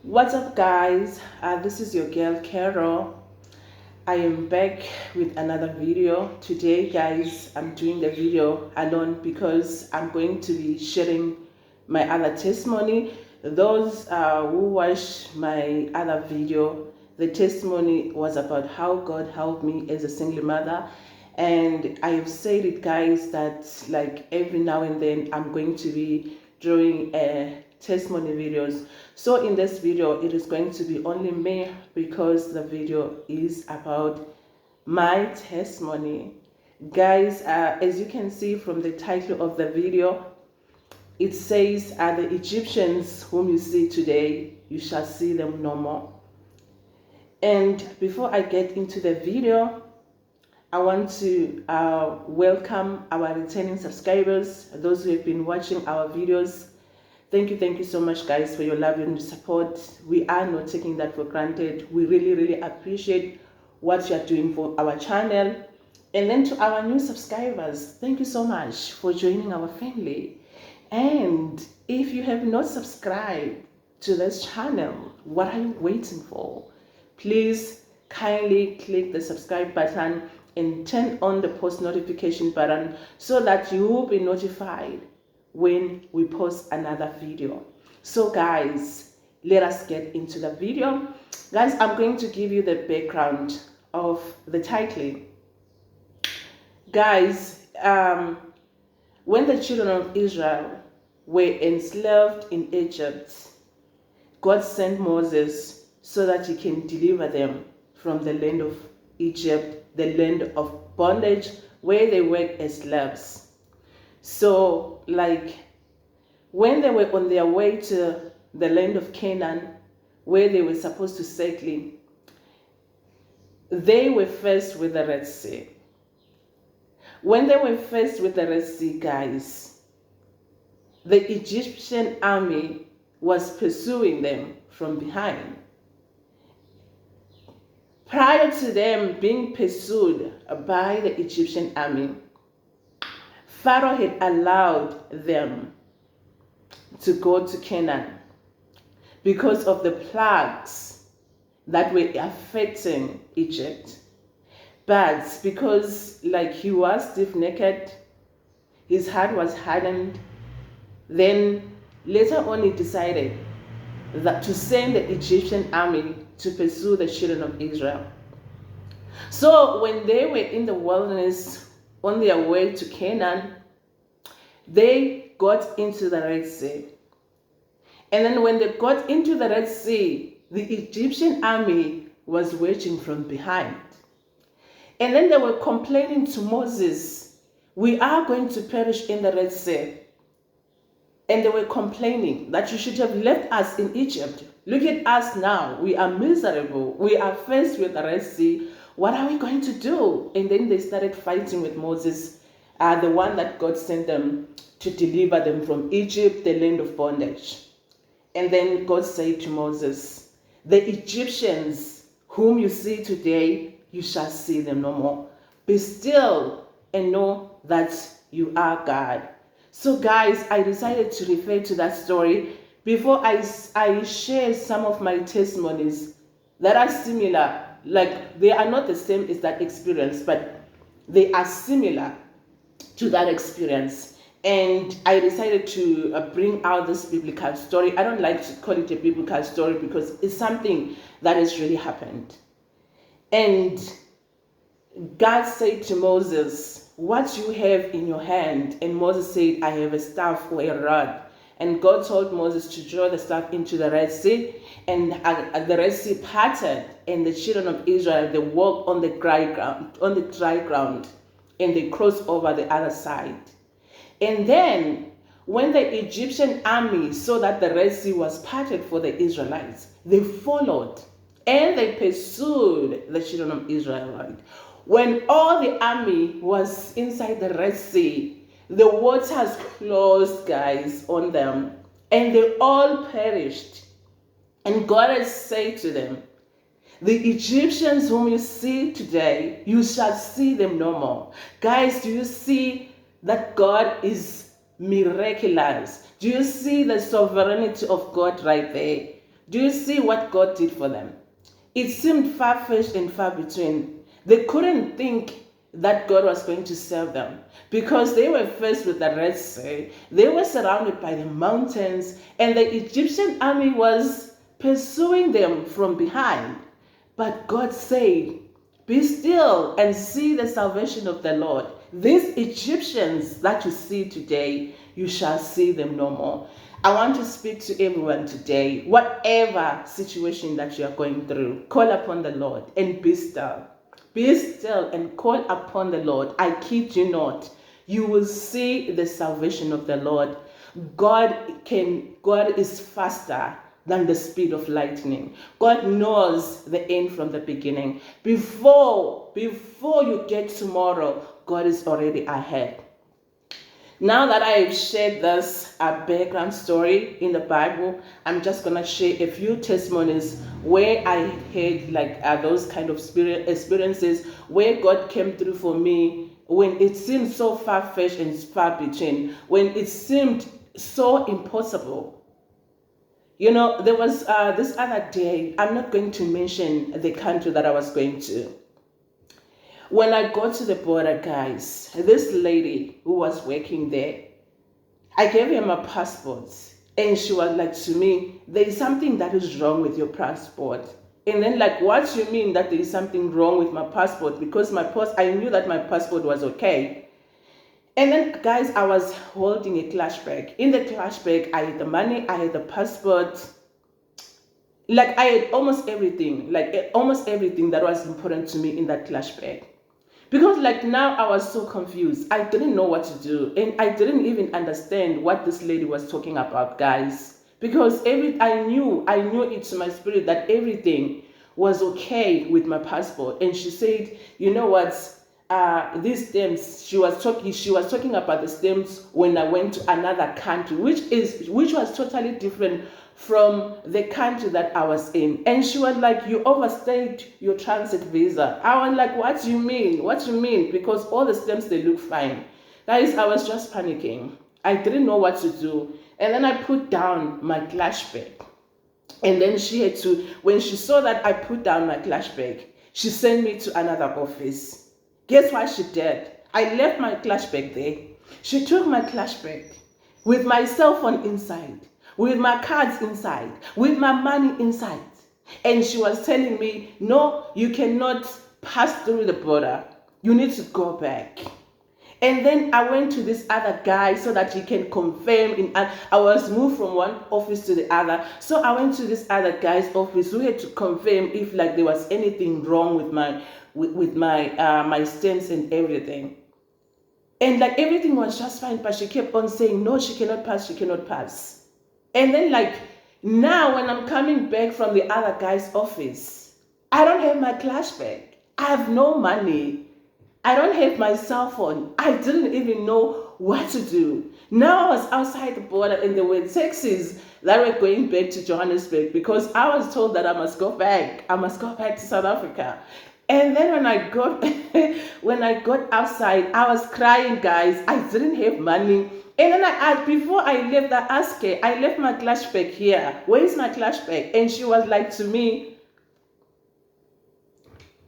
What's up, guys? This is your girl Carol. I am back with another video. Today, guys, I'm doing the video alone because I'm going to be sharing my other testimony. Those who watched my other video, the testimony was about how God helped me as a single mother. And I have said it, guys, that like every now and then I'm going to be doing testimony videos. So in this video, it is going to be only me because the video is about my testimony. Guys, as you can see from the title of the video, it says, the Egyptians whom you see today, you shall see them no more. And before I get into the video, I want to welcome our returning subscribers, those who have been watching our videos. Thank you so much, guys, for your love and support. We are not taking that for granted. We really appreciate what you are doing for our channel. And then to our new subscribers, thank you so much for joining our family. And if you have not subscribed to this channel, what are you waiting for? Please kindly click the subscribe button and turn on the post notification button so that you will be notified when we post another video. So guys, let us get into the video. Guys, I'm going to give you the background of the title. Guys, when the children of Israel were enslaved in Egypt, God sent Moses so that he can deliver them from the land of Egypt, the land of bondage where they worked as slaves. So, like, when they were on their way to the land of Canaan, where they were supposed to settle, they were faced with the Red Sea. When they were faced with the Red Sea, guys, the Egyptian army was pursuing them from behind. Prior to them being pursued by the Egyptian army, Pharaoh had allowed them to go to Canaan because of the plagues that were affecting Egypt. But because like he was stiff-necked, his heart was hardened, then later on he decided that to send the Egyptian army to pursue the children of Israel. So when they were in the wilderness on their way to Canaan, they got into the Red Sea. And then when they got into the Red Sea, the Egyptian army was watching from behind. And then they were complaining to Moses, we are going to perish in the Red Sea. And they were complaining that you should have left us in Egypt. Look at us now. We are miserable. We are faced with the Red Sea. What are we going to do? And then they started fighting with Moses, the one that God sent them to deliver them from Egypt, the land of bondage. And then God said to Moses, the Egyptians whom you see today, you shall see them no more. Be still and know that you are God. So guys, I decided to refer to that story before I share some of my testimonies that are similar. Like, they are not the same as that experience, but they are similar to that experience. And I decided to bring out this biblical story. I don't like to call it a biblical story because it's something that has really happened. And God said to Moses, what you have in your hand? And Moses said, I have a staff or a rod. And God told Moses to draw the staff into the Red Sea, and the Red Sea parted, and the children of Israel, they walked on the dry ground, and they crossed over the other side. And then, when the Egyptian army saw that the Red Sea was parted for the Israelites, they followed, and they pursued the children of Israel. When all the army was inside the Red Sea, the waters closed, guys, on them, and they all perished. And God has said to them, the Egyptians whom you see today, you shall see them no more. Guys, do you see that God is miraculous? Do you see the sovereignty of God right there? Do you see what God did for them? It seemed far-fetched and far between. They couldn't think that God was going to save them because they were faced with the Red Sea. They were surrounded by the mountains, and the Egyptian army was pursuing them from behind. But God said, "Be still and see the salvation of the Lord. These Egyptians that you see today, you shall see them no more." I want to speak to everyone today. Whatever situation that you are going through, call upon the Lord and be still. Be still and call upon the Lord. I kid you not. You will see the salvation of the Lord. God is faster than the speed of lightning. God knows the end from the beginning. Before you get tomorrow, God is already ahead. Now that I've shared this background story in the Bible, I'm just going to share a few testimonies where I had those kind of experiences where God came through for me when it seemed so far-fetched and far between, when it seemed so impossible. There was this other day, I'm not going to mention the country that I was going to. When I got to the border, guys, this lady who was working there, I gave her my passport, and she was like to me, "There is something that is wrong with your passport." And then "What do you mean that there is something wrong with my passport?" Because I knew that my passport was okay. And then, guys, I was holding a clutch bag. In the clutch bag, I had the money, I had the passport. I had almost everything that was important to me in that clutch bag. Because now I was so confused. I didn't know what to do. And I didn't even understand what this lady was talking about, guys. Because I knew it to my spirit that everything was okay with my passport. And she said, "You know what? These stamps," she was talking about the stamps when I went to another country, which was totally different from the country that I was in. And she was like, "You overstayed your transit visa." I was like, "What do you mean? What do you mean?" Because all the stamps, they look fine. Guys, I was just panicking. I didn't know what to do. And then I put down my clutch bag. And then when she saw that I put down my clutch bag, she sent me to another office. Guess what she did? I left my clutch bag there. She took my clutch bag with my cell phone inside, with my cards inside, with my money inside. And she was telling me, "No, you cannot pass through the border. You need to go back." And then I went to this other guy so that he can confirm. I was moved from one office to the other. So I went to this other guy's office who had to confirm if there was anything wrong with my stamps and everything. And everything was just fine, but she kept on saying, "No, she cannot pass, she cannot pass." And then now when I'm coming back from the other guy's office, I don't have my clutch bag. I have no money. I don't have my cell phone. I didn't even know what to do. Now I was outside the border and there were taxis that were going back to Johannesburg because I was told that I must go back. I must go back to South Africa. And then when I got outside, I was crying, guys. I didn't have money. And then before I left, I asked her, "I left my clutch bag here. Where is my clutch bag?" And she was like to me,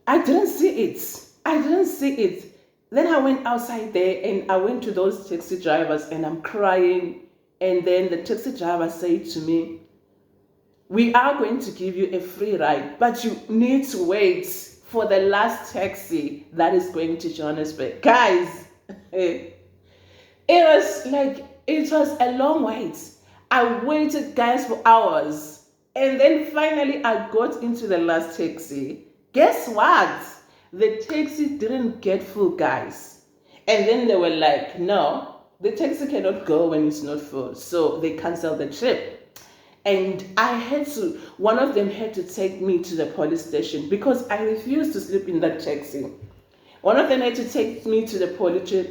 "I didn't see it. I didn't see it." Then I went outside there and I went to those taxi drivers and I'm crying. And then the taxi driver said to me, "We are going to give you a free ride, but you need to wait for the last taxi that is going to Johannesburg." Guys, it was a long wait. I waited, guys, for hours. And then finally I got into the last taxi. Guess what? The taxi didn't get full, guys. And then they were like, "No, the taxi cannot go when it's not full." So they canceled the trip. And one of them had to take me to the police station because I refused to sleep in that taxi. One of them had to take me to the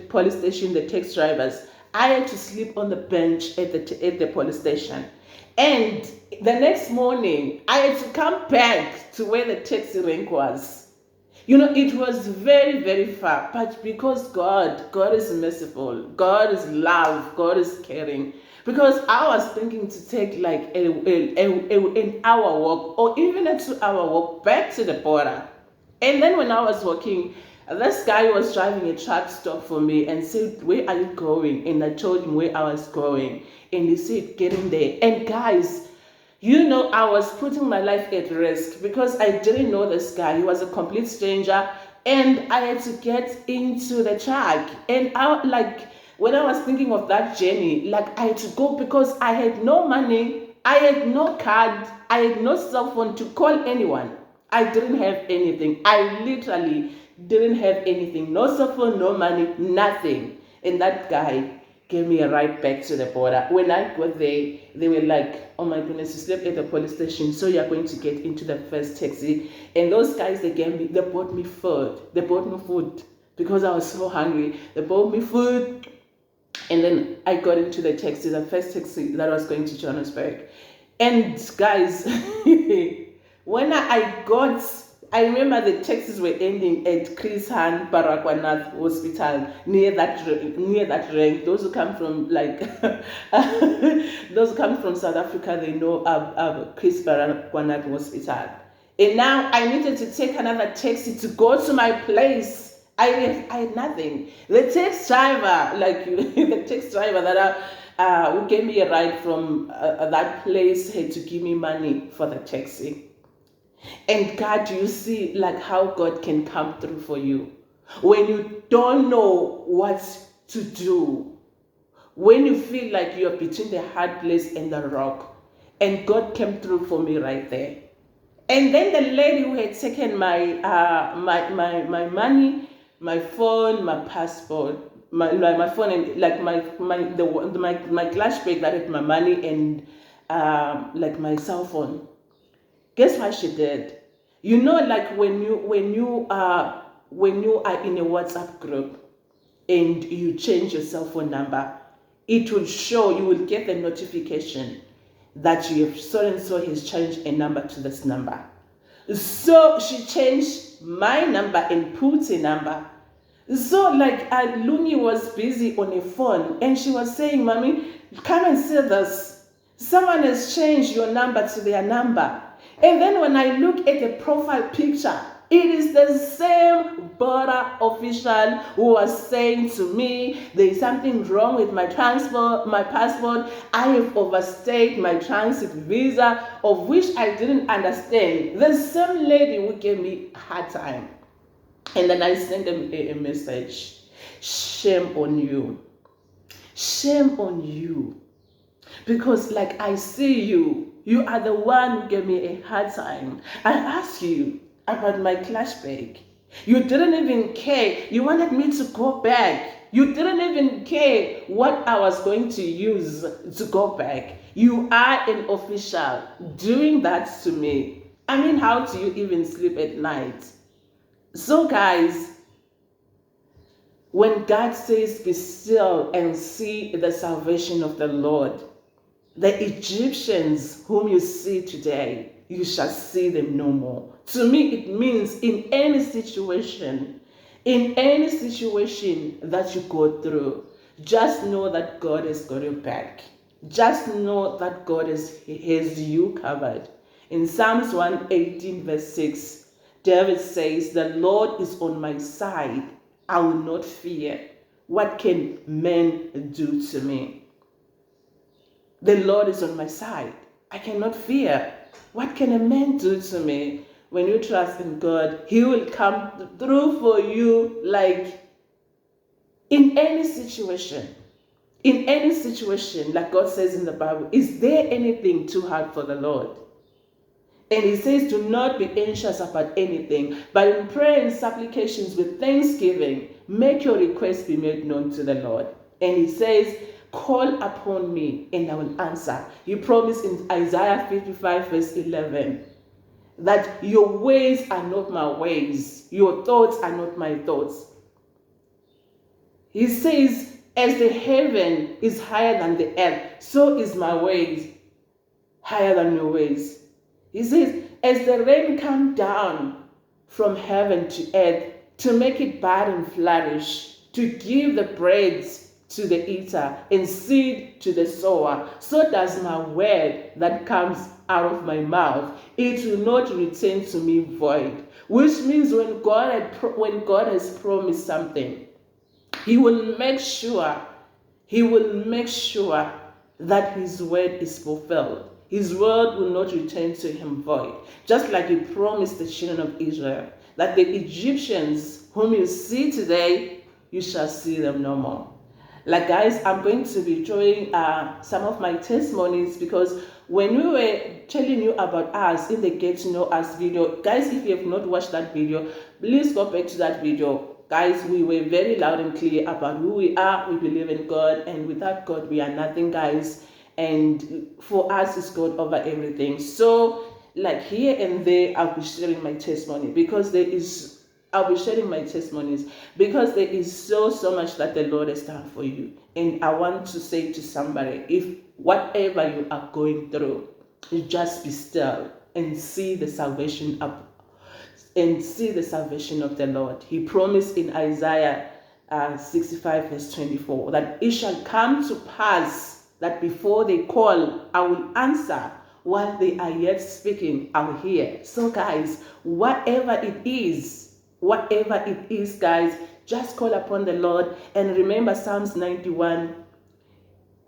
police station, the taxi drivers. I had to sleep on the bench at the police station. And the next morning, I had to come back to where the taxi rank was. It was very, very far, but because God is merciful, God is love, God is caring. Because I was thinking to take like an hour walk or even a 2 hour walk back to the border. And then when I was walking, this guy was driving a truck stop for me and said, "Where are you going?" And I told him where I was going. And he said, "Get in there." And guys, I was putting my life at risk because I didn't know this guy. He was a complete stranger. And I had to get into the truck. And when I was thinking of that journey, like I had to go because I had no money, I had no card, I had no cell phone to call anyone. I didn't have anything. I literally didn't have anything. No cell phone, no money, nothing. And that guy gave me a ride back to the border. When I got there, they were like, "Oh my goodness, you slept at the police station, so you're going to get into the first taxi." And those guys, they bought me food. They bought me food because I was so hungry. They bought me food. And then I got into the taxi, the first taxi that was going to Johannesburg. And guys, when I remember the taxis were ending at Chris Han Baragwanath Hospital near that rank. Those who come from those who come from South Africa, they know Chris Baragwanath Hospital. And now I needed to take another taxi to go to my place. I had nothing. The taxi driver, the taxi driver that who gave me a ride from that place had to give me money for the taxi. And God, you see how God can come through for you when you don't know what to do, when you feel like you're between the hard place and the rock. And God came through for me right there. And then the lady who had taken my money, my phone, my passport, my phone, and my glass bag that had my money and my cell phone. Guess what she did? When you are in a WhatsApp group and you change your cell phone number, it will show, you will get the notification that you have so and so has changed a number to this number. So she changed my number and put a number. So Lumi was busy on a phone and she was saying, "Mommy, come and see this. Someone has changed your number to their number." And then when I look at the profile picture, it is the same border official who was saying to me, "There is something wrong with my passport. I have overstayed my transit visa," of which I didn't understand. The same lady who gave me a hard time. And then I sent them a message. Shame on you. Shame on you. Because I see you. You are the one who gave me a hard time. I asked you about my clash bag. You didn't even care. You wanted me to go back. You didn't even care what I was going to use to go back. You are an official doing that to me. I mean, how do you even sleep at night? So guys, when God says, "Be still and see the salvation of the Lord," the Egyptians whom you see today, you shall see them no more. To me, it means in any situation that you go through, just know that God has got your back. Just know that God has you covered. In Psalms 118 verse 6, David says, "The Lord is on my side. I will not fear. What can men do to me?" The Lord is on my side. I cannot fear. What can a man do to me? When you trust in God, He will come through for you in any situation. In any situation, like God says in the Bible, is there anything too hard for the Lord? And He says, "Do not be anxious about anything, but in prayer and supplications with thanksgiving, make your requests be made known to the Lord." And He says, "Call upon me and I will answer." He promised in Isaiah 55 verse 11 that your ways are not my ways, your thoughts are not my thoughts. He says, "As the heaven is higher than the earth, so is my ways higher than your ways." He says, "As the rain comes down from heaven to earth to make it bud and flourish, to give the bread to the eater and seed to the sower, so does my word that comes out of my mouth. It will not return to me void. Which means when God has promised something, He will make sure that His word is fulfilled. His word will not return to Him void. Just like He promised the children of Israel, that the Egyptians whom you see today, you shall see them no more. Like, guys, I'm going to be showing some of my testimonies, because when we were telling you about us in the Get to Know Us video, guys, if you have not watched that video, please go back to that video. Guys, we were very loud and clear about who we are. We believe in God, and without God, we are nothing, guys. And for us, it's God over everything. So, like, here and there, I'll be sharing my testimony, because I'll be sharing my testimonies because there is so much that the Lord has done for you. And I want to say to somebody, if whatever you are going through, you just be still and see the salvation of the Lord. He promised in Isaiah 65 verse 24 that it shall come to pass that before they call, I will answer. While they are yet speaking, I will hear. So, guys, whatever it is, guys, just call upon the Lord. And remember Psalms 91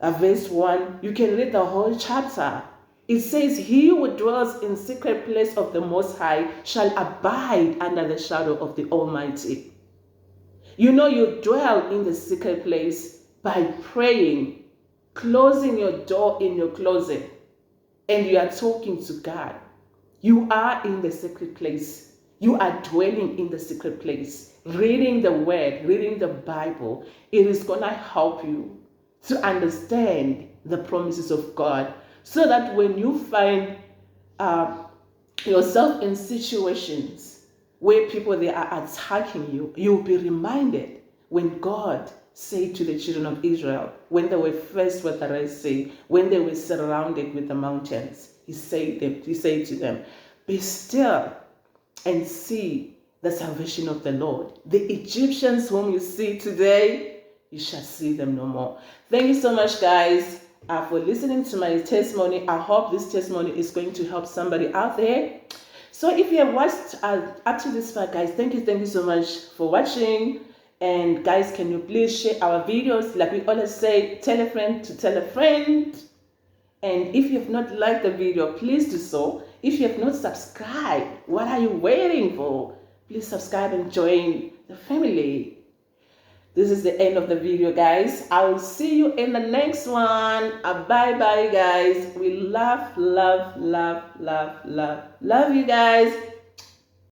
verse 1. You can read the whole chapter. It says, he who dwells in secret place of the Most High shall abide under the shadow of the Almighty. You know, you dwell in the secret place by praying, closing your door in your closet, and you are talking to God. You are in the secret place. You are dwelling in the secret place, reading the word, reading the Bible. It is going to help you to understand the promises of God, so that when you find yourself in situations where people they are attacking you, you'll be reminded when God said to the children of Israel, when they were faced with the Red Sea, when they were surrounded with the mountains, he said to them, be still and see the salvation of the Lord. The Egyptians whom you see today, you shall see them no more. Thank you so much, guys, for listening to my testimony. I hope this testimony is going to help somebody out there. So if you have watched up to this far, guys, thank you so much for watching. And guys, can you please share our videos? Like we always say, tell a friend to tell a friend. And if you have not liked the video, please do so. If you have not subscribed, what are you waiting for? Please subscribe and join the family. This is the end of the video, guys. I will see you in the next one. Bye-bye, guys. We love you, guys.